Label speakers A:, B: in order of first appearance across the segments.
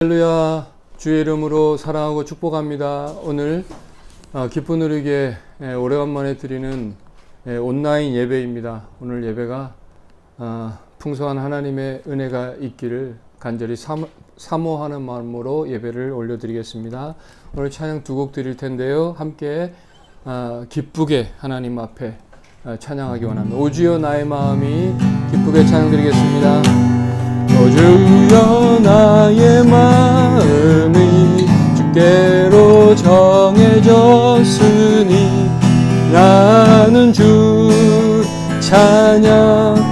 A: 할렐루야. 주의 이름으로 사랑하고 축복합니다. 오늘 기쁜 누리기에 오래간만에 드리는 온라인 예배입니다. 오늘 예배가 풍성한 하나님의 은혜가 있기를 간절히 사모하는 마음으로 예배를 올려드리겠습니다. 오늘 찬양 두 곡 드릴 텐데요. 함께 기쁘게 하나님 앞에 찬양하기 원합니다. 오 주여 나의 마음이 기쁘게 찬양드리겠습니다. 오 주여 나의 마음이 주께로 정해졌으니 나는 주 찬양하리라.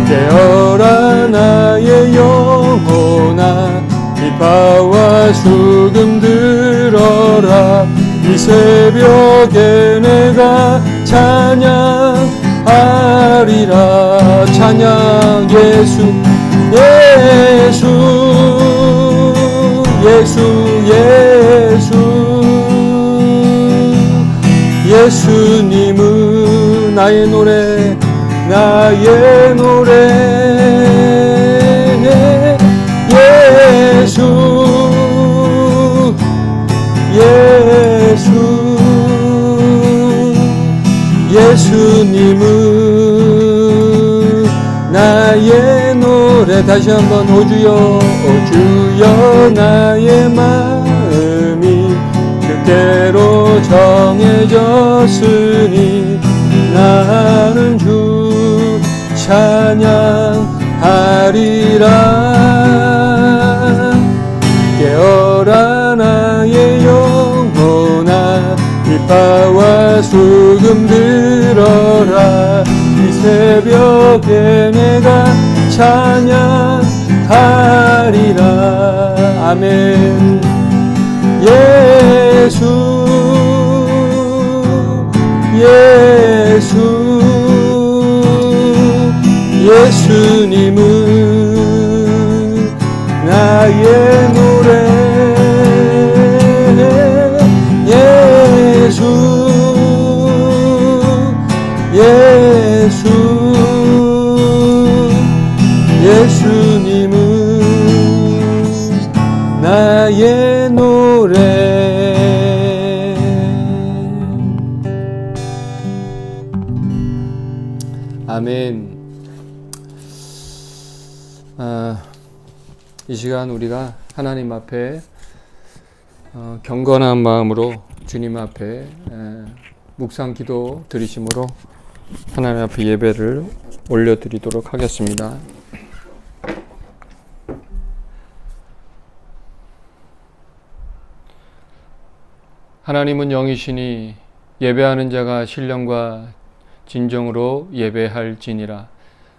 A: 깨어라 나의 영혼아 비바와 수금 들어라. 이 새벽에 내가 찬양하리라. 찬양 예수 예수 예수 예수 예수님은 나의 노래 나의 노래 예수 예수 예수님은 나의 노래. 다시 한번 오 주여 나의 마음이 주께로 정해졌으니 나는 주 찬양하리라. 깨어라 나의 영혼아 비바와 수금 들어라. 이 새벽에 내가 찬양하리라. 아멘. 예수 예수 예수님은 나의 노래 예수 예수 예수님은 나의 노래. 아멘. 이 시간 우리가 하나님 앞에 경건한 마음으로 주님 앞에 묵상 기도 드리심으로 하나님 앞에 예배를 올려드리도록 하겠습니다. 하나님은 영이시니 예배하는 자가 신령과 진정으로 예배할지니라.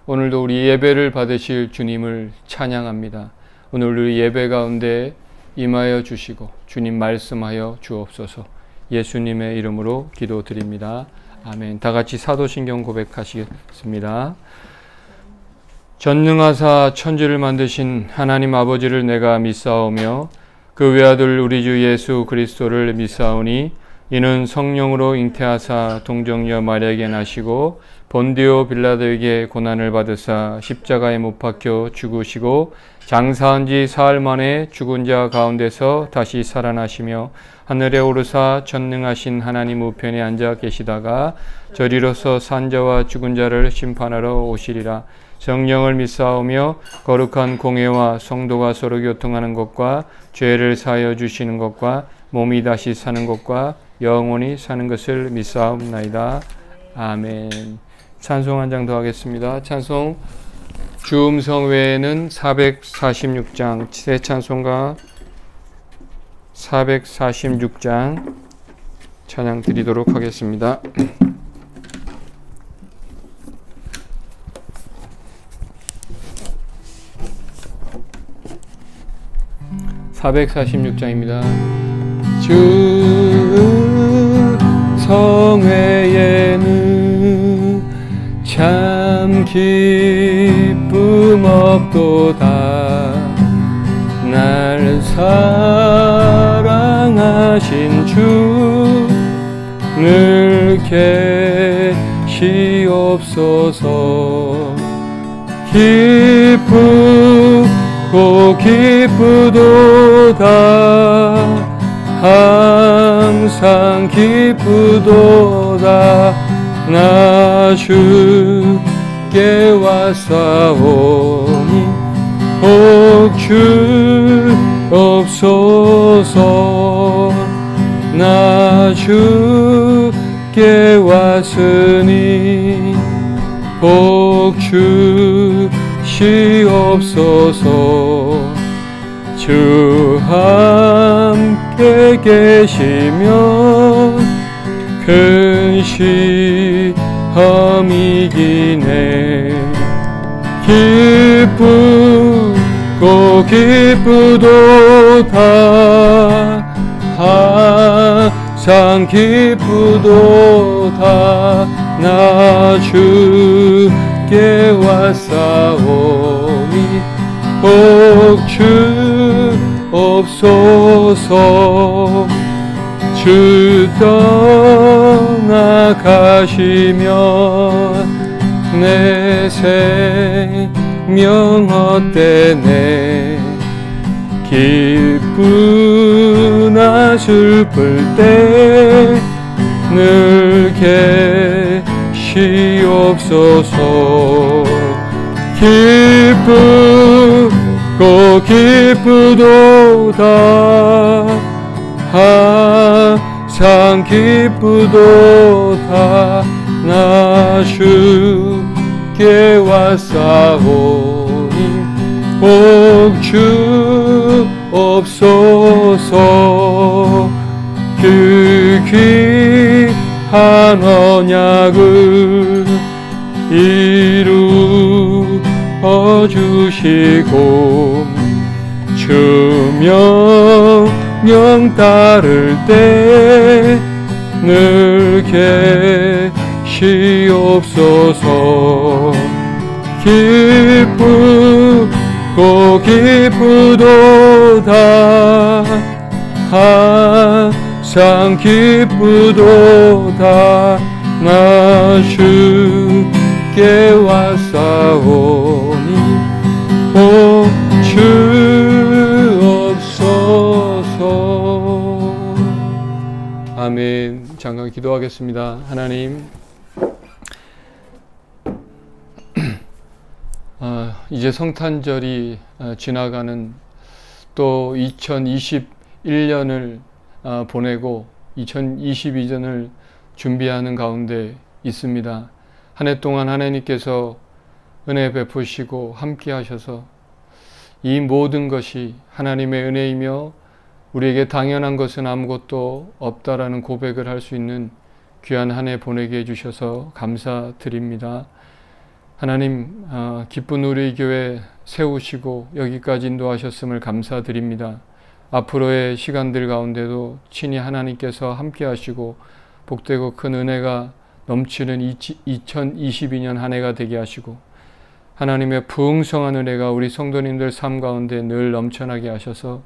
A: 오늘도 우리 예배를 받으실 주님을 찬양합니다. 오늘 우리 예배 가운데 임하여 주시고 주님 말씀하여 주옵소서. 예수님의 이름으로 기도드립니다. 아멘. 다 같이 사도신경 고백하시겠습니다. 전능하사 천지를 만드신 하나님 아버지를 내가 믿사오며 그 외아들 우리 주 예수 그리스도를 믿사오니 이는 성령으로 잉태하사 동정녀 마리아에게 나시고 본디오 빌라도에게 고난을 받으사 십자가에 못 박혀 죽으시고 장사한 지 사흘 만에 죽은 자 가운데서 다시 살아나시며 하늘에 오르사 전능하신 하나님 우편에 앉아 계시다가 저리로서 산자와 죽은 자를 심판하러 오시리라. 성령을 믿사오며 거룩한 공회와 성도가 서로 교통하는 것과 죄를 사하여 주시는 것과 몸이 다시 사는 것과 영원히 사는 것을 믿사옵나이다. 아멘. 찬송 한 장 더 하겠습니다. 찬송 주 음성 외에는 446장 새 찬송가 446장 찬양 드리도록 하겠습니다. 446장입니다. 주 성회에는 참 기쁨 없도다. 날 사랑하신 주 늘 계시옵소서. 기쁘고 기쁘도다 항상 기쁘도다 나 주께 왔사오니 복 주옵소서 나 주께 왔으니 복 주시옵소서 주 함께 계시면 큰 시험이기네 기쁘고 기쁘도다 항상 기쁘도다 나 주께 왔사오니 복 주옵소서 주 떠나가시면 내 생명 헛되네 기쁘나 슬플 때 늘 계시옵소서 기쁘고 기쁘도다 항상 기쁘도다 나 주께 왔사오니 복 주옵소서 그 귀한 언약을 이루어 주시고 주 명령 따를 때 늘 계시옵소서 기쁘고 기쁘도다 항상 기쁘도다 나 주께 왔사오니 복 주옵소서. 아멘. 잠깐 기도하겠습니다. 하나님, 이제 성탄절이 지나가는 또 2021년을 보내고 2022년을 준비하는 가운데 있습니다. 한 해 동안 하나님께서 은혜 베푸시고 함께 하셔서 이 모든 것이 하나님의 은혜이며 우리에게 당연한 것은 아무것도 없다라는 고백을 할 수 있는 귀한 한 해 보내게 해주셔서 감사드립니다. 하나님, 기쁜 우리 교회 세우시고 여기까지 인도하셨음을 감사드립니다. 앞으로의 시간들 가운데도 친히 하나님께서 함께 하시고 복되고 큰 은혜가 넘치는 2022년 한 해가 되게 하시고 하나님의 풍성한 은혜가 우리 성도님들 삶 가운데 늘 넘쳐나게 하셔서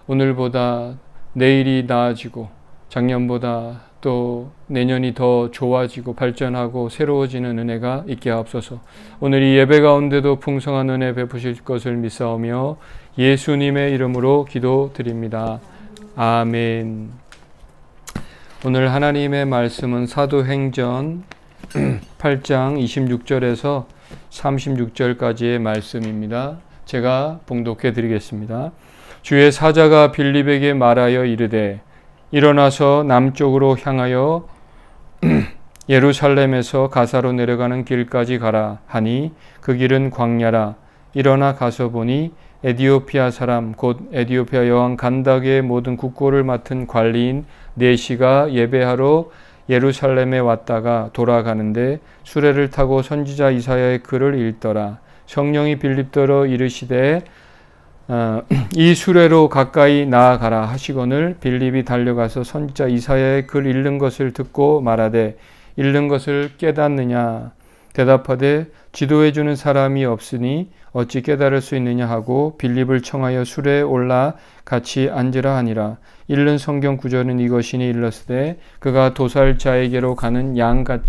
A: 오늘보다 내일이 나아지고 작년보다 또 내년이 더 좋아지고 발전하고 새로워지는 은혜가 있게 하옵소서. 오늘 이 예배 가운데도 풍성한 은혜 베푸실 것을 믿사오며 예수님의 이름으로 기도드립니다. 아멘. 오늘 하나님의 말씀은 사도행전 8장 26절에서 36절까지의 말씀입니다. 제가 봉독해 드리겠습니다. 주의 사자가 빌립에게 말하여 이르되 일어나서 남쪽으로 향하여 예루살렘에서 가사로 내려가는 길까지 가라 하니 그 길은 광야라. 일어나 가서 보니 에디오피아 사람 곧 에디오피아 여왕 간다게의 모든 국고를 맡은 관리인 네시가 예배하러 예루살렘에 왔다가 돌아가는데 수레를 타고 선지자 이사야의 글을 읽더라. 성령이 빌립더러 이르시되 이 수레로 가까이 나아가라 하시거늘 빌립이 달려가서 선지자 이사야의 글 읽는 것을 듣고 말하되 읽는 것을 깨닫느냐 대답하되 지도해 주는 사람이 없으니 어찌 깨달을 수 있느냐 하고 빌립을 청하여 수레에 올라 같이 앉으라 하니라. 읽는 성경 구절은 이것이니 일렀으되 그가 도살자에게로 가는 양과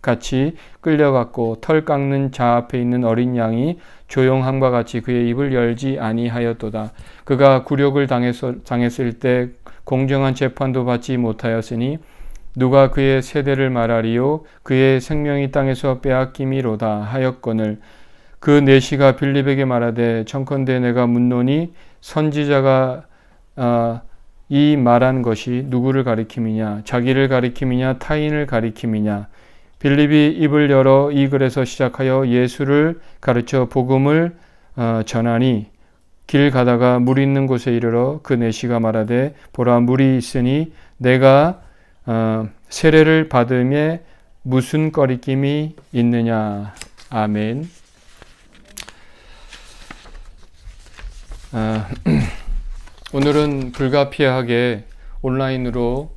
A: 같이 끌려갔고 털 깎는 자 앞에 있는 어린 양이 조용함과 같이 그의 입을 열지 아니하였도다. 그가 굴욕을 당했을 때 공정한 재판도 받지 못하였으니 누가 그의 세대를 말하리요 그의 생명이 땅에서 빼앗김이로다 하였거늘 그 내시가 빌립에게 말하되 청컨대 내가 묻노니 선지자가 이 말한 것이 누구를 가리킴이냐 자기를 가리킴이냐 타인을 가리킴이냐 빌립이 입을 열어 이 글에서 시작하여 예수를 가르쳐 복음을 전하니 길 가다가 물 있는 곳에 이르러 그 내시가 말하되 보라 물이 있으니 내가 세례를 받음에 무슨 거리낌이 있느냐. 아멘. 오늘은 불가피하게 온라인으로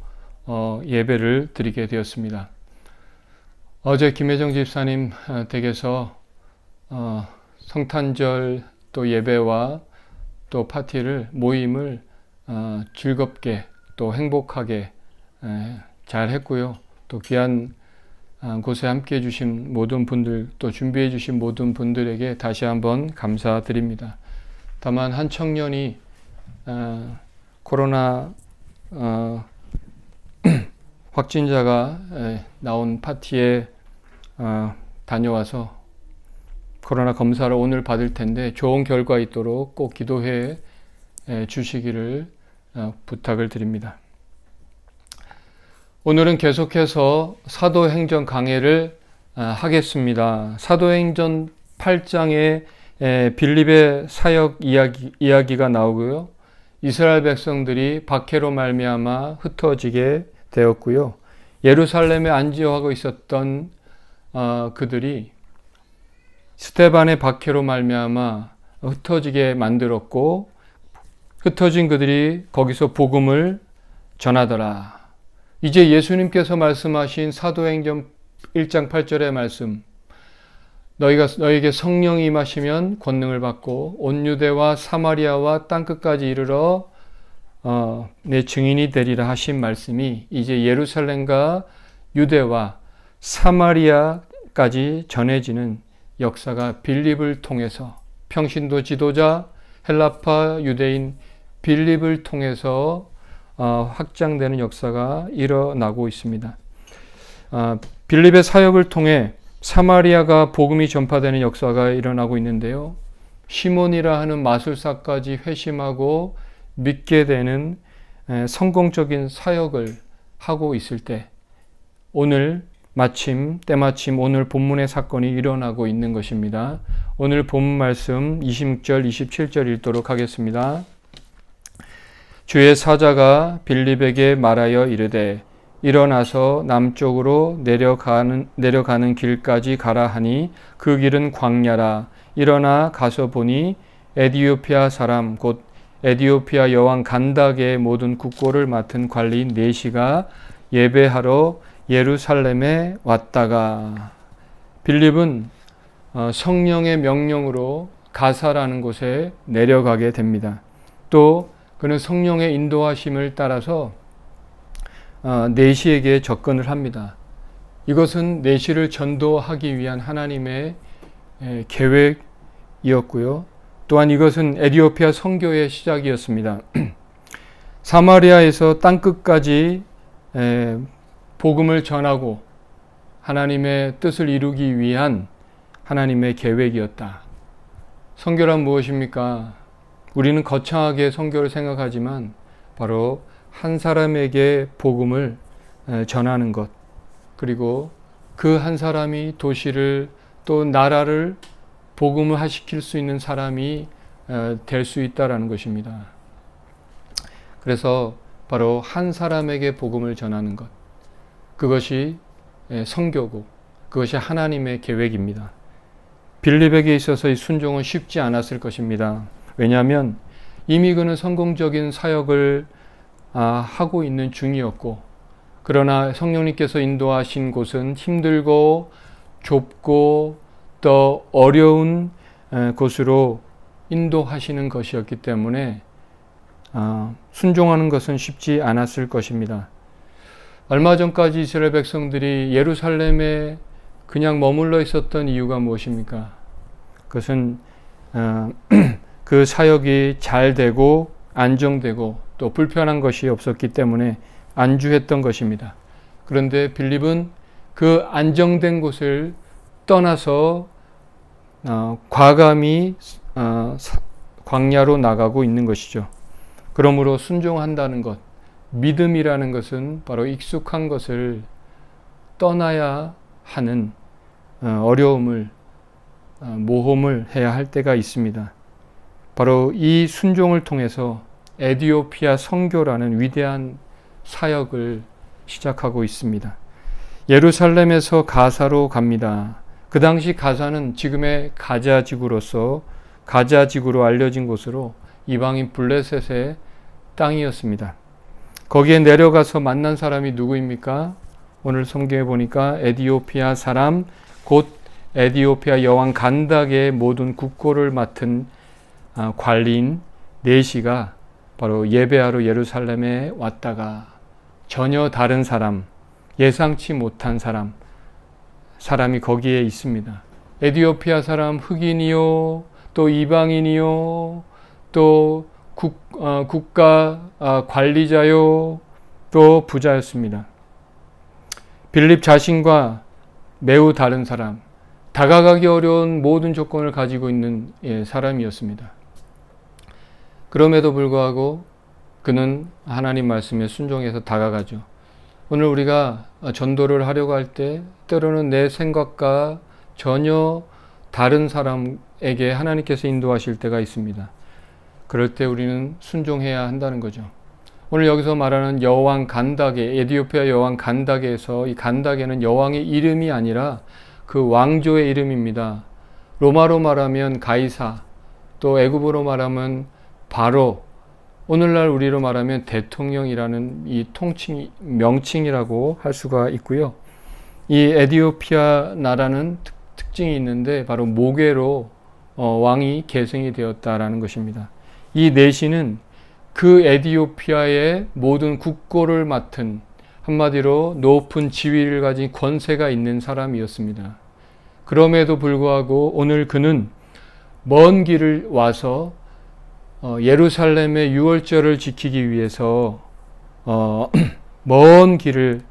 A: 예배를 드리게 되었습니다. 어제 김혜정 집사님 댁에서 성탄절 또 예배와 또 파티를 모임을 즐겁게 또 행복하게 잘 했고요. 또 귀한 곳에 함께 해주신 모든 분들 또 준비해 주신 모든 분들에게 다시 한번 감사드립니다. 다만 한 청년이 코로나 확진자가 나온 파티에 다녀와서 코로나 검사를 오늘 받을 텐데 좋은 결과 있도록 꼭 기도해 주시기를 부탁을 드립니다. 오늘은 계속해서 사도행전 강해를 하겠습니다. 사도행전 8장에 빌립의 사역 이야기가 나오고요. 이스라엘 백성들이 박해로 말미암아 흩어지게 되었고요. 예루살렘에 안지어하고 있었던 그들이 스데반의 박해로 말미암아 흩어지게 만들었고 흩어진 그들이 거기서 복음을 전하더라. 이제 예수님께서 말씀하신 사도행전 1장 8절의 말씀 너에게 성령이 임하시면 권능을 받고 온 유대와 사마리아와 땅끝까지 이르러 내 증인이 되리라 하신 말씀이 이제 예루살렘과 유대와 사마리아까지 전해지는 역사가 빌립을 통해서 평신도 지도자 헬라파 유대인 빌립을 통해서 확장되는 역사가 일어나고 있습니다. 빌립의 사역을 통해 사마리아가 복음이 전파되는 역사가 일어나고 있는데요. 시몬이라 하는 마술사까지 회심하고 믿게 되는 성공적인 사역을 하고 있을 때 오늘 때마침 오늘 본문의 사건이 일어나고 있는 것입니다. 오늘 본문 말씀 26절 27절 읽도록 하겠습니다. 주의 사자가 빌립에게 말하여 이르되 일어나서 남쪽으로 내려가는 길까지 가라 하니 그 길은 광야라. 일어나 가서 보니 에디오피아 사람 곧 에디오피아 여왕 간다게의 모든 국고를 맡은 관리인 내시가 예배하러 예루살렘에 왔다가 빌립은 성령의 명령으로 가사라는 곳에 내려가게 됩니다. 또 그는 성령의 인도하심을 따라서 내시에게 접근을 합니다. 이것은 내시를 전도하기 위한 하나님의 계획이었고요. 또한 이것은 에디오피아 선교의 시작이었습니다. 사마리아에서 땅끝까지 복음을 전하고 하나님의 뜻을 이루기 위한 하나님의 계획이었다. 선교란 무엇입니까? 우리는 거창하게 선교를 생각하지만 바로 한 사람에게 복음을 전하는 것, 그리고 그 한 사람이 도시를 또 나라를 복음화시킬 수 있는 사람이 될 수 있다라는 것입니다. 그래서 바로 한 사람에게 복음을 전하는 것, 그것이 선교고 그것이 하나님의 계획입니다. 빌립에게 있어서 이 순종은 쉽지 않았을 것입니다. 왜냐하면 이미 그는 성공적인 사역을 하고 있는 중이었고, 그러나 성령님께서 인도하신 곳은 힘들고 좁고 또 어려운 곳으로 인도하시는 것이었기 때문에 순종하는 것은 쉽지 않았을 것입니다. 얼마 전까지 이스라엘 백성들이 예루살렘에 그냥 머물러 있었던 이유가 무엇입니까? 그것은 그 사역이 잘 되고 안정되고 또 불편한 것이 없었기 때문에 안주했던 것입니다. 그런데 빌립은 그 안정된 곳을 떠나서 과감히 광야로 나가고 있는 것이죠. 그러므로 순종한다는 것, 믿음이라는 것은 바로 익숙한 것을 떠나야 하는 어려움을, 모험을 해야 할 때가 있습니다. 바로 이 순종을 통해서 에디오피아 선교라는 위대한 사역을 시작하고 있습니다. 예루살렘에서 가사로 갑니다. 그 당시 가사는 지금의 가자지구로 알려진 곳으로 이방인 블레셋의 땅이었습니다. 거기에 내려가서 만난 사람이 누구입니까? 오늘 성경에 보니까 에디오피아 사람, 곧 에디오피아 여왕 간닥의 모든 국고를 맡은 관리인 네시가 바로 예배하러 예루살렘에 왔다가 전혀 다른 사람, 예상치 못한 사람이 거기에 있습니다. 에디오피아 사람 흑인이요, 또 이방인이요, 또 국가 관리자요, 또 부자였습니다. 빌립 자신과 매우 다른 사람, 다가가기 어려운 모든 조건을 가지고 있는 사람이었습니다. 그럼에도 불구하고 그는 하나님 말씀에 순종해서 다가가죠. 오늘 우리가 전도를 하려고 할 때 때로는 내 생각과 전혀 다른 사람에게 하나님께서 인도하실 때가 있습니다. 그럴 때 우리는 순종해야 한다는 거죠. 오늘 여기서 말하는 여왕 간닥의, 에디오피아 여왕 간닥에서 이 간닥에는 여왕의 이름이 아니라 그 왕조의 이름입니다. 로마로 말하면 가이사, 또 애굽어로 말하면 바로, 오늘날 우리로 말하면 대통령이라는 이 명칭이라고 할 수가 있고요. 이 에디오피아 나라는 특징이 있는데 바로 모계로 왕이 계승이 되었다라는 것입니다. 이 네시는 그 에디오피아의 모든 국고를 맡은, 한마디로 높은 지위를 가진 권세가 있는 사람이었습니다. 그럼에도 불구하고 오늘 그는 먼 길을 와서 예루살렘의 유월절을 지키기 위해서 먼 길을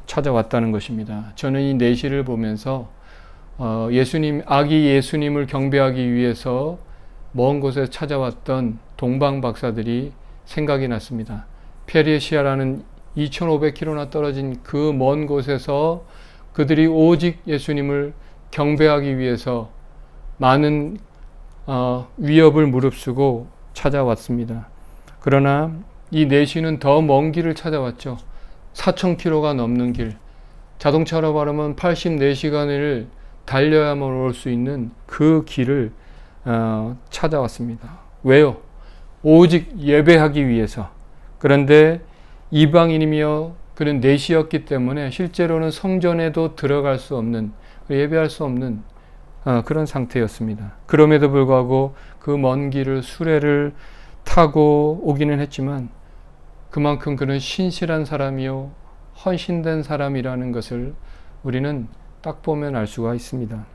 A: 찾아왔다는 것입니다. 저는 이 내시를 보면서 아기 예수님을 경배하기 위해서 먼 곳에 찾아왔던 동방 박사들이 생각이 났습니다. 페르시아라는 2500km나 떨어진 그 먼 곳에서 그들이 오직 예수님을 경배하기 위해서 많은 위협을 무릅쓰고 찾아왔습니다. 그러나 이 내시는 더 먼 길을 찾아왔죠. 4000km가 넘는 길, 자동차로 말하면 84시간을 달려야만 올 수 있는 그 길을 찾아왔습니다. 왜요? 오직 예배하기 위해서. 그런데 이방인이며 그는 내시였기 때문에 실제로는 성전에도 들어갈 수 없는, 예배할 수 없는 그런 상태였습니다. 그럼에도 불구하고 그 먼 길을 수레를 타고 오기는 했지만 그만큼 그는 신실한 사람이요 헌신된 사람이라는 것을 우리는 딱 보면 알 수가 있습니다.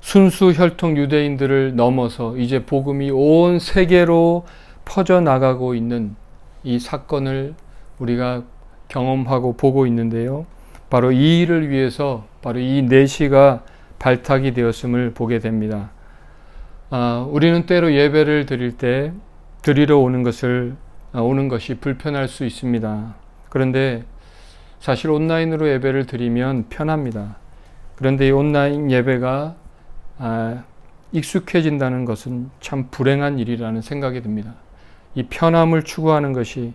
A: 순수 혈통 유대인들을 넘어서 이제 복음이 온 세계로 퍼져나가고 있는 이 사건을 우리가 경험하고 보고 있는데요. 바로 이 일을 위해서 바로 이 내시가 발탁이 되었음을 보게 됩니다. 우리는 때로 예배를 드릴 때 드리러 오는 것이 불편할 수 있습니다. 그런데 사실 온라인으로 예배를 드리면 편합니다. 그런데 이 온라인 예배가 익숙해진다는 것은 참 불행한 일이라는 생각이 듭니다. 이 편함을 추구하는 것이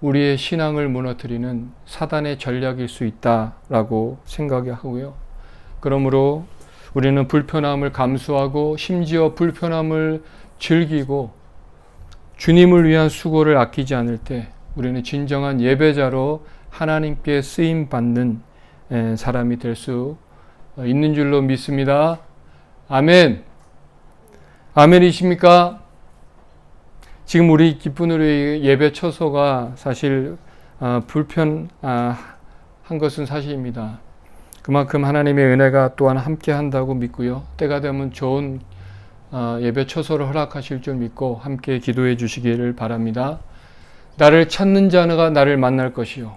A: 우리의 신앙을 무너뜨리는 사단의 전략일 수 있다라고 생각하고요. 그러므로 우리는 불편함을 감수하고 심지어 불편함을 즐기고 주님을 위한 수고를 아끼지 않을 때 우리는 진정한 예배자로 하나님께 쓰임 받는 사람이 될 수 있는 줄로 믿습니다. 아멘. 아멘이십니까? 지금 우리 기쁜 우리 예배 처소가 사실 한 것은 사실입니다. 그만큼 하나님의 은혜가 또한 함께 한다고 믿고요. 때가 되면 좋은 예배 초소를 허락하실 줄 믿고 함께 기도해 주시기를 바랍니다. 나를 찾는 자가 나를 만날 것이요.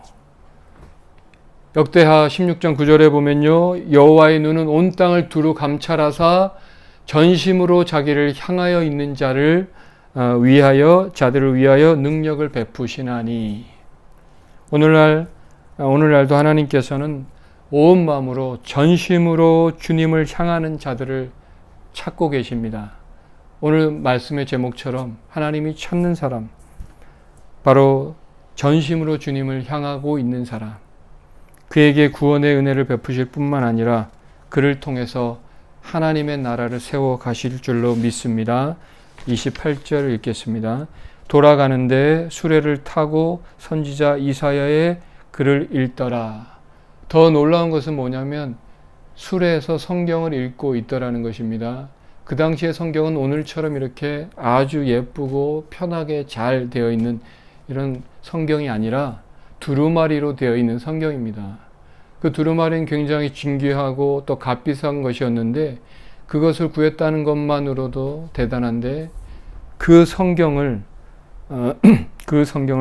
A: 역대하 16장 9절에 보면요. 여호와의 눈은 온 땅을 두루 감찰하사 전심으로 자기를 향하여 있는 자들을 위하여 능력을 베푸시나니. 오늘날도 하나님께서는 온 마음으로 전심으로 주님을 향하는 자들을 찾고 계십니다. 오늘 말씀의 제목처럼 하나님이 찾는 사람, 바로 전심으로 주님을 향하고 있는 사람, 그에게 구원의 은혜를 베푸실 뿐만 아니라 그를 통해서 하나님의 나라를 세워 가실 줄로 믿습니다. 28절을 읽겠습니다. 돌아가는데 수레를 타고 선지자 이사야의 글을 읽더라. 더 놀라운 것은 뭐냐면 수레에서 성경을 읽고 있더라는 것입니다. 그 당시의 성경은 오늘처럼 이렇게 아주 예쁘고 편하게 잘 되어 있는 이런 성경이 아니라 두루마리로 되어 있는 성경입니다. 그 두루마리는 굉장히 진귀하고 또 값비싼 것이었는데 그것을 구했다는 것만으로도 대단한데 그 성경을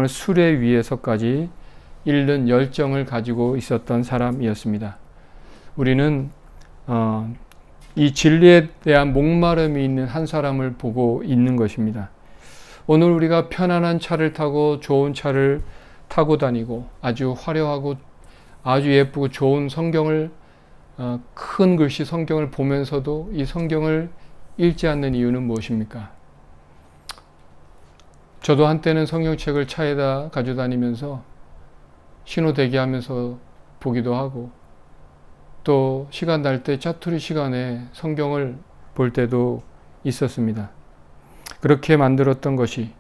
A: 수레 위에서까지 읽는 열정을 가지고 있었던 사람이었습니다. 우리는 이 진리에 대한 목마름이 있는 한 사람을 보고 있는 것입니다. 오늘 우리가 편안한 차를 타고 좋은 차를 타고 다니고 아주 화려하고 아주 예쁘고 좋은 성경을 큰 글씨 성경을 보면서도 이 성경을 읽지 않는 이유는 무엇입니까? 저도 한때는 성경책을 차에다 가지고 다니면서 신호 대기하면서 보기도 하고 또 시간 날 때 짜투리 시간에 성경을 볼 때도 있었습니다. 그렇게 만들었던 것이,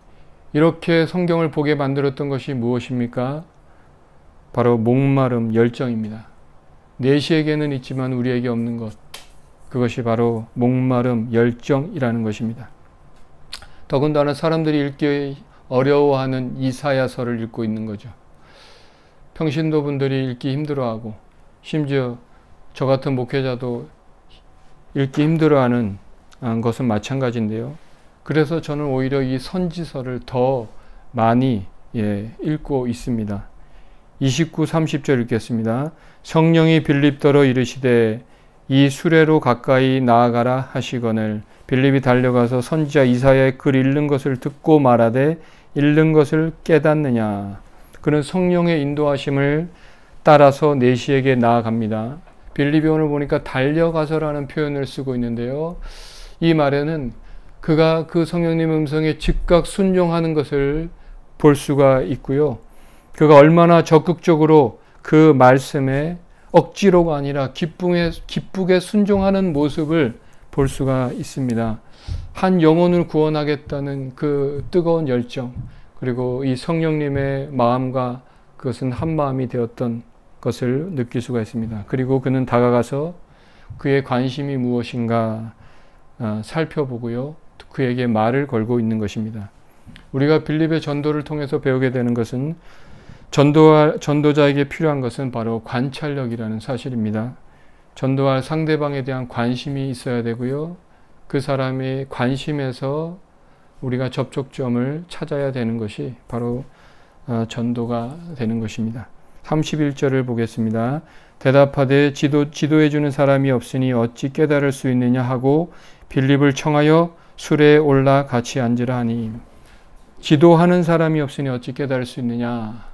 A: 이렇게 성경을 보게 만들었던 것이 무엇입니까? 바로 목마름, 열정입니다. 내시에게는 있지만 우리에게 없는 것, 그것이 바로 목마름, 열정이라는 것입니다. 더군다나 사람들이 읽기 어려워하는 이사야서를 읽고 있는 거죠. 평신도 분들이 읽기 힘들어하고 심지어 저 같은 목회자도 읽기 힘들어하는 것은 마찬가지인데요. 그래서 저는 오히려 이 선지서를 더 많이 읽고 있습니다. 29, 30절 읽겠습니다. 성령이 빌립더러 이르시되 이 수레로 가까이 나아가라 하시거늘 빌립이 달려가서 선지자 이사야의 글 읽는 것을 듣고 말하되 읽는 것을 깨닫느냐. 그는 성령의 인도하심을 따라서 내시에게 나아갑니다. 빌립이 오늘 보니까 달려가서라는 표현을 쓰고 있는데요. 이 말에는 그가 그 성령님 음성에 즉각 순종하는 것을 볼 수가 있고요. 그가 얼마나 적극적으로 그 말씀에 억지로가 아니라 기쁘게 순종하는 모습을 볼 수가 있습니다. 한 영혼을 구원하겠다는 그 뜨거운 열정, 그리고 이 성령님의 마음과 그것은 한 마음이 되었던 것을 느낄 수가 있습니다. 그리고 그는 다가가서 그의 관심이 무엇인가 살펴보고요. 그에게 말을 걸고 있는 것입니다. 우리가 빌립의 전도를 통해서 배우게 되는 것은 전도자에게 필요한 것은 바로 관찰력이라는 사실입니다. 전도할 상대방에 대한 관심이 있어야 되고요. 그 사람의 관심에서 우리가 접촉점을 찾아야 되는 것이 바로 전도가 되는 것입니다. 31절을 보겠습니다. 대답하되 지도해 주는 사람이 없으니 어찌 깨달을 수 있느냐 하고 빌립을 청하여 수레에 올라 같이 앉으라 하니. 지도하는 사람이 없으니 어찌 깨달을 수 있느냐.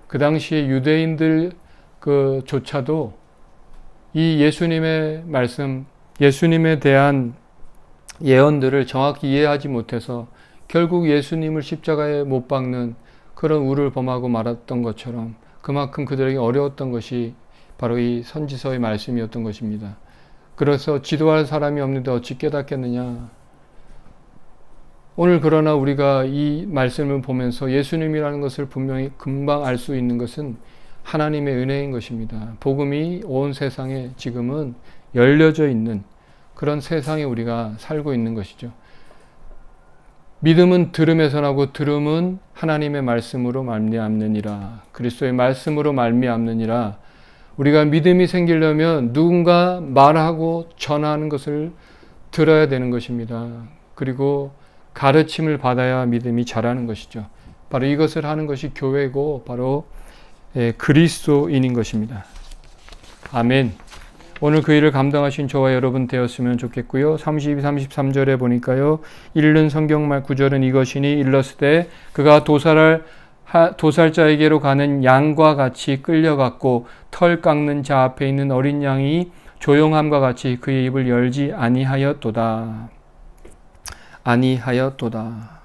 A: 그 당시에 유대인들 조차도 이 예수님의 말씀, 예수님에 대한 예언들을 정확히 이해하지 못해서 결국 예수님을 십자가에 못 박는 그런 우를 범하고 말았던 것처럼 그만큼 그들에게 어려웠던 것이 바로 이 선지서의 말씀이었던 것입니다. 그래서 지도할 사람이 없는데 어찌 깨닫겠느냐. 오늘 그러나 우리가 이 말씀을 보면서 예수님이라는 것을 분명히 금방 알 수 있는 것은 하나님의 은혜인 것입니다. 복음이 온 세상에 지금은 열려져 있는 그런 세상에 우리가 살고 있는 것이죠. 믿음은 들음에서 나고 들음은 하나님의 말씀으로 말미암느니라. 그리스도의 말씀으로 말미암느니라. 우리가 믿음이 생기려면 누군가 말하고 전하는 것을 들어야 되는 것입니다. 그리고 가르침을 받아야 믿음이 자라는 것이죠. 바로 이것을 하는 것이 교회고 바로 그리스도인인 것입니다. 아멘. 오늘 그 일을 감당하신 저와 여러분 되었으면 좋겠고요. 32, 33절에 보니까요. 읽는 성경말 구절은 이것이니 일렀으되 그가 도살자에게로 가는 양과 같이 끌려갔고 털 깎는 자 앞에 있는 어린 양이 조용함과 같이 그의 입을 열지 아니하였도다. 아니하였도다.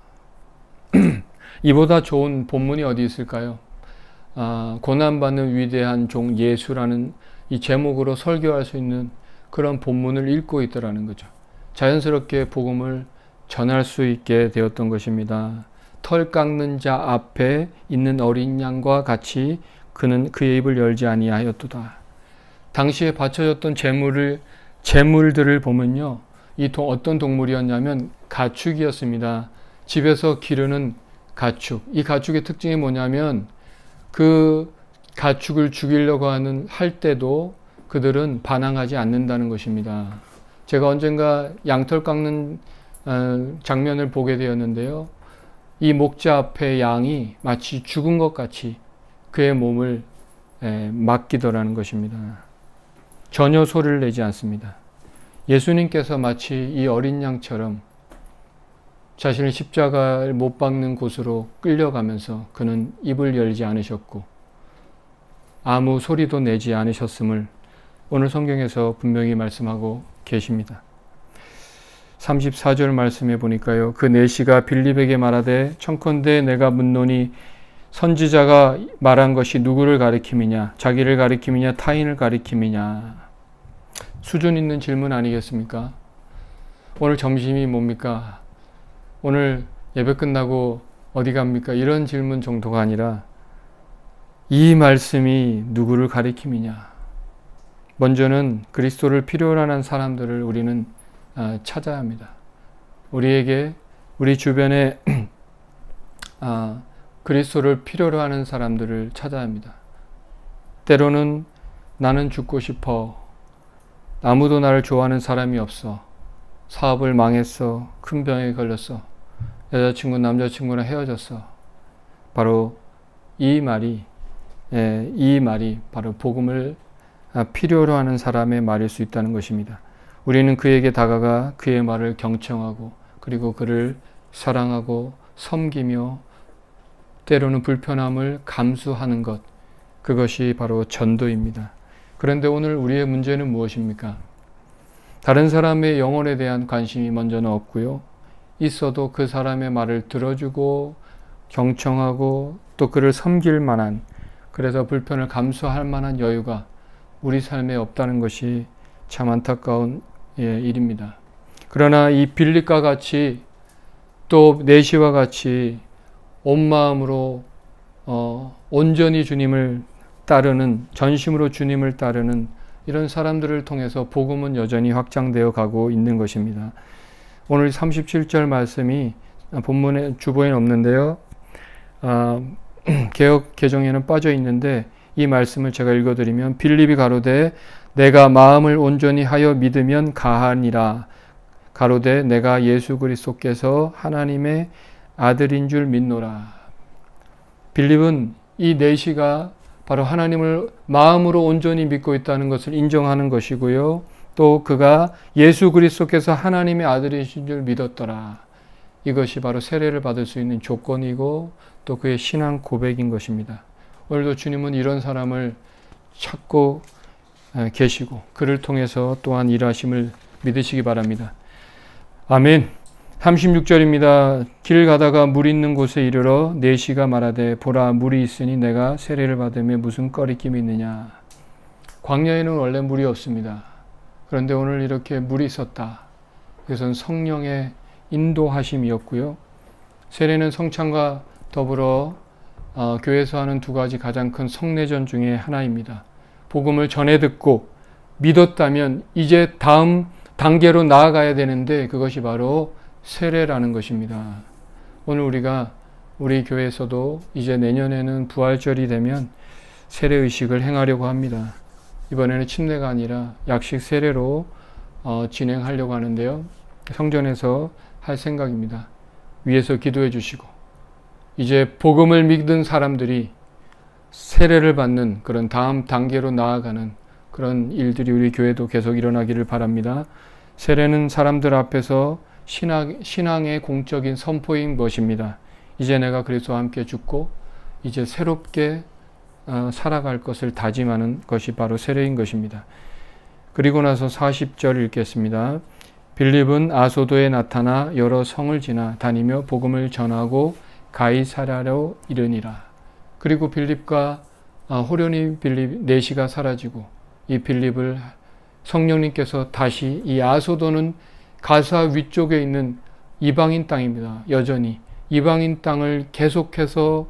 A: 이보다 좋은 본문이 어디 있을까요? 고난받는 위대한 종 예수라는 이 제목으로 설교할 수 있는 그런 본문을 읽고 있더라는 거죠. 자연스럽게 복음을 전할 수 있게 되었던 것입니다. 털 깎는 자 앞에 있는 어린 양과 같이 그는 그의 입을 열지 아니하였도다. 당시에 바쳐졌던 제물들을 보면요. 어떤 동물이었냐면 가축이었습니다. 집에서 기르는 가축. 이 가축의 특징이 뭐냐면 그 가축을 죽이려고 할 때도 그들은 반항하지 않는다는 것입니다. 제가 언젠가 양털 깎는 장면을 보게 되었는데요. 이 목자 앞에 양이 마치 죽은 것 같이 그의 몸을 맡기더라는 것입니다. 전혀 소리를 내지 않습니다. 예수님께서 마치 이 어린 양처럼 자신을 십자가를 못 박는 곳으로 끌려가면서 그는 입을 열지 않으셨고 아무 소리도 내지 않으셨음을 오늘 성경에서 분명히 말씀하고 계십니다. 34절 말씀해 보니까요. 그 내시가 빌립에게 말하되 청컨대 내가 묻노니 선지자가 말한 것이 누구를 가리킴이냐? 자기를 가리킴이냐? 타인을 가리킴이냐? 수준 있는 질문 아니겠습니까? 오늘 점심이 뭡니까? 오늘 예배 끝나고 어디 갑니까? 이런 질문 정도가 아니라 이 말씀이 누구를 가리킴이냐? 먼저는 그리스도를 필요로 하는 사람들을 우리는 찾아야 합니다. 우리 주변에 그리스도를 필요로 하는 사람들을 찾아야 합니다. 때로는 나는 죽고 싶어. 아무도 나를 좋아하는 사람이 없어. 사업을 망했어. 큰 병에 걸렸어. 여자친구, 남자친구랑 헤어졌어. 바로 이 말이 바로 복음을 필요로 하는 사람의 말일 수 있다는 것입니다. 우리는 그에게 다가가 그의 말을 경청하고 그리고 그를 사랑하고 섬기며 때로는 불편함을 감수하는 것, 그것이 바로 전도입니다. 그런데 오늘 우리의 문제는 무엇입니까? 다른 사람의 영혼에 대한 관심이 먼저는 없고요. 있어도 그 사람의 말을 들어주고 경청하고 또 그를 섬길 만한, 그래서 불편을 감수할 만한 여유가 우리 삶에 없다는 것이 참 안타까운 일입니다. 그러나 이 빌립과 같이 또 내시와 같이 온 마음으로 온전히 주님을 따르는, 전심으로 주님을 따르는 이런 사람들을 통해서 복음은 여전히 확장되어 가고 있는 것입니다. 오늘 37절 말씀이 본문에 주보에는 없는데요. 개역 개정에는 빠져 있는데 이 말씀을 제가 읽어드리면 빌립이 가로되 내가 마음을 온전히 하여 믿으면 가하니라. 가로되 내가 예수 그리스도께서 하나님의 아들인 줄 믿노라. 빌립은 이 내시가 바로 하나님을 마음으로 온전히 믿고 있다는 것을 인정하는 것이고요. 또 그가 예수 그리스도께서 하나님의 아들이신 줄 믿었더라. 이것이 바로 세례를 받을 수 있는 조건이고 또 그의 신앙 고백인 것입니다. 오늘도 주님은 이런 사람을 찾고 계시고 그를 통해서 또한 일하심을 믿으시기 바랍니다. 아멘. 36절입니다. 길 가다가 물 있는 곳에 이르러 내시가 말하되 보라 물이 있으니 내가 세례를 받으며 무슨 꺼리낌이 있느냐. 광야에는 원래 물이 없습니다. 그런데 오늘 이렇게 물이 있었다. 그것은 성령의 인도하심이었고요. 세례는 성찬과 더불어 교회에서 하는 두 가지 가장 큰 성례전 중에 하나입니다. 복음을 전해 듣고 믿었다면 이제 다음 단계로 나아가야 되는데 그것이 바로 세례라는 것입니다. 오늘 우리 교회에서도 이제 내년에는 부활절이 되면 세례의식을 행하려고 합니다. 이번에는 침례가 아니라 약식 세례로 진행하려고 하는데요. 성전에서 할 생각입니다. 위에서 기도해 주시고 이제 복음을 믿는 사람들이 세례를 받는 그런 다음 단계로 나아가는 그런 일들이 우리 교회도 계속 일어나기를 바랍니다. 세례는 사람들 앞에서 신앙의 공적인 선포인 것입니다. 이제 내가 그리스도와 함께 죽고 이제 새롭게 살아갈 것을 다짐하는 것이 바로 세례인 것입니다. 그리고 나서 40절 읽겠습니다. 빌립은 아소도에 나타나 여러 성을 지나 다니며 복음을 전하고 가이사랴로 이르니라. 그리고 빌립과 호련히 빌립 내시가 사라지고 이 빌립을 성령님께서 다시 이 아소도는 가사 위쪽에 있는 이방인 땅입니다. 여전히 이방인 땅을 계속해서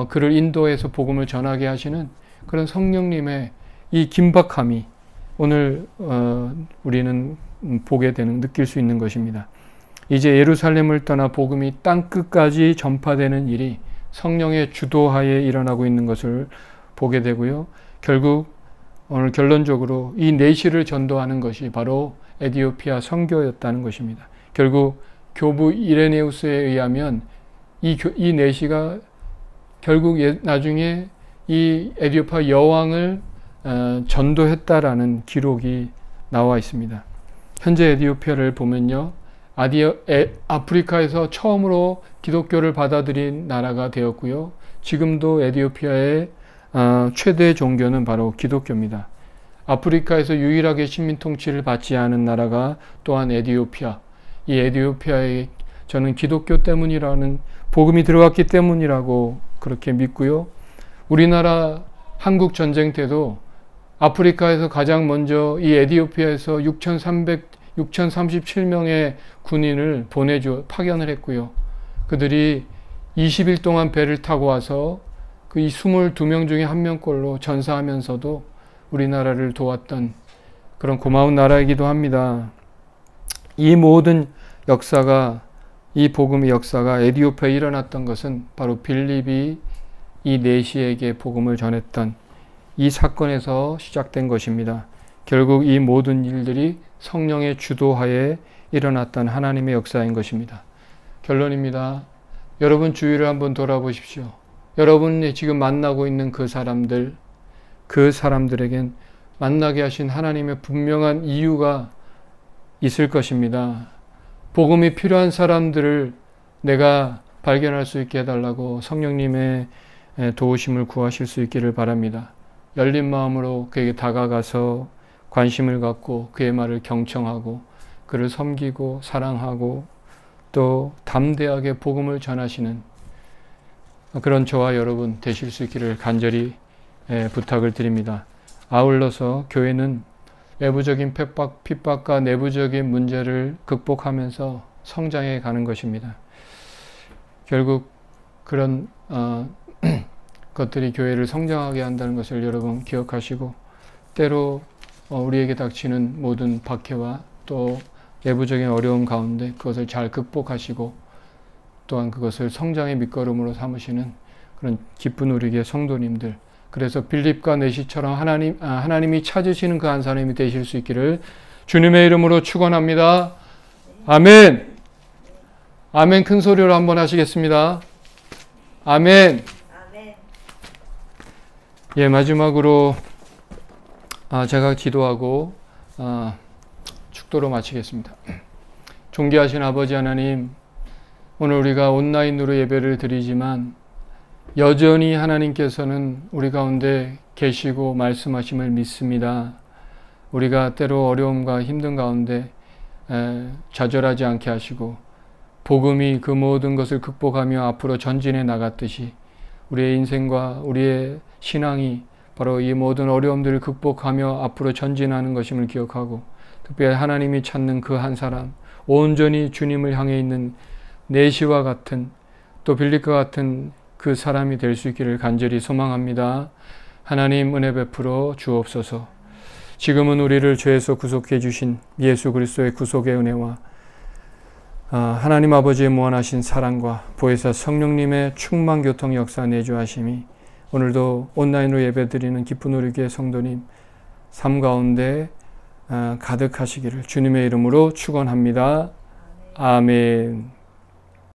A: 그를 인도해서 복음을 전하게 하시는 그런 성령님의 이 긴박함이 오늘 우리는 보게 되는, 느낄 수 있는 것입니다. 이제 예루살렘을 떠나 복음이 땅끝까지 전파되는 일이 성령의 주도하에 일어나고 있는 것을 보게 되고요. 결국 오늘 결론적으로 이 내시를 전도하는 것이 바로 에디오피아 선교였다는 것입니다. 결국 교부 이레네우스에 의하면 이 내시가 결국 나중에 이 에디오피아 여왕을 전도했다라는 기록이 나와 있습니다. 현재 에디오피아를 보면요, 아프리카에서 처음으로 기독교를 받아들인 나라가 되었고요. 지금도 에디오피아의 최대 종교는 바로 기독교입니다. 아프리카에서 유일하게 식민 통치를 받지 않은 나라가 또한 에디오피아. 이 에디오피아에 저는 기독교 때문이라는, 복음이 들어갔기 때문이라고 그렇게 믿고요. 우리나라 한국 전쟁 때도 아프리카에서 가장 먼저 이 에디오피아에서 6,037명의 군인을 파견을 했고요. 그들이 20일 동안 배를 타고 와서 그 22명 중에 1명꼴로 전사하면서도 우리나라를 도왔던 그런 고마운 나라이기도 합니다. 이 모든 역사가, 이 복음의 역사가 에디오피아에 일어났던 것은 바로 빌립이 이 내시에게 복음을 전했던 이 사건에서 시작된 것입니다. 결국 이 모든 일들이 성령의 주도하에 일어났던 하나님의 역사인 것입니다. 결론입니다. 여러분 주위를 한번 돌아보십시오. 여러분이 지금 만나고 있는 그 사람들에겐 만나게 하신 하나님의 분명한 이유가 있을 것입니다. 복음이 필요한 사람들을 내가 발견할 수 있게 해달라고 성령님의 도우심을 구하실 수 있기를 바랍니다. 열린 마음으로 그에게 다가가서 관심을 갖고 그의 말을 경청하고 그를 섬기고 사랑하고 또 담대하게 복음을 전하시는 그런 저와 여러분 되실 수 있기를 간절히 부탁을 드립니다. 아울러서 교회는 외부적인 핍박과 내부적인 문제를 극복하면서 성장해 가는 것입니다. 결국 그런 것들이 교회를 성장하게 한다는 것을 여러분 기억하시고, 때로 우리에게 닥치는 모든 박해와 또 내부적인 어려움 가운데 그것을 잘 극복하시고 또한 그것을 성장의 밑거름으로 삼으시는 그런 기쁜 우리의 성도님들, 그래서 빌립과 내시처럼 하나님이 찾으시는 그 한 사람이 되실 수 있기를 주님의 이름으로 축원합니다. 아멘. 아멘. 큰 소리로 한번 하시겠습니다. 아멘. 예, 마지막으로 제가 기도하고 축도로 마치겠습니다. 존귀하신 아버지 하나님, 오늘 우리가 온라인으로 예배를 드리지만 여전히 하나님께서는 우리 가운데 계시고 말씀하심을 믿습니다. 우리가 때로 어려움과 힘든 가운데 좌절하지 않게 하시고 복음이 그 모든 것을 극복하며 앞으로 전진해 나갔듯이 우리의 인생과 우리의 신앙이 바로 이 모든 어려움들을 극복하며 앞으로 전진하는 것임을 기억하고, 특별히 하나님이 찾는 그 한 사람, 온전히 주님을 향해 있는 내시와 같은 또 빌립과 같은 그 사람이 될 수 있기를 간절히 소망합니다. 하나님 은혜 베풀어 주옵소서. 지금은 우리를 죄에서 구속해 주신 예수 그리스도의 구속의 은혜와 하나님 아버지의 무한하신 사랑과 보혜사 성령님의 충만 교통 역사 내주하심이 오늘도 온라인으로 예배드리는 기쁜 우리 교회 성도님, 삶 가운데 가득하시기를 주님의 이름으로 축원합니다. 아멘.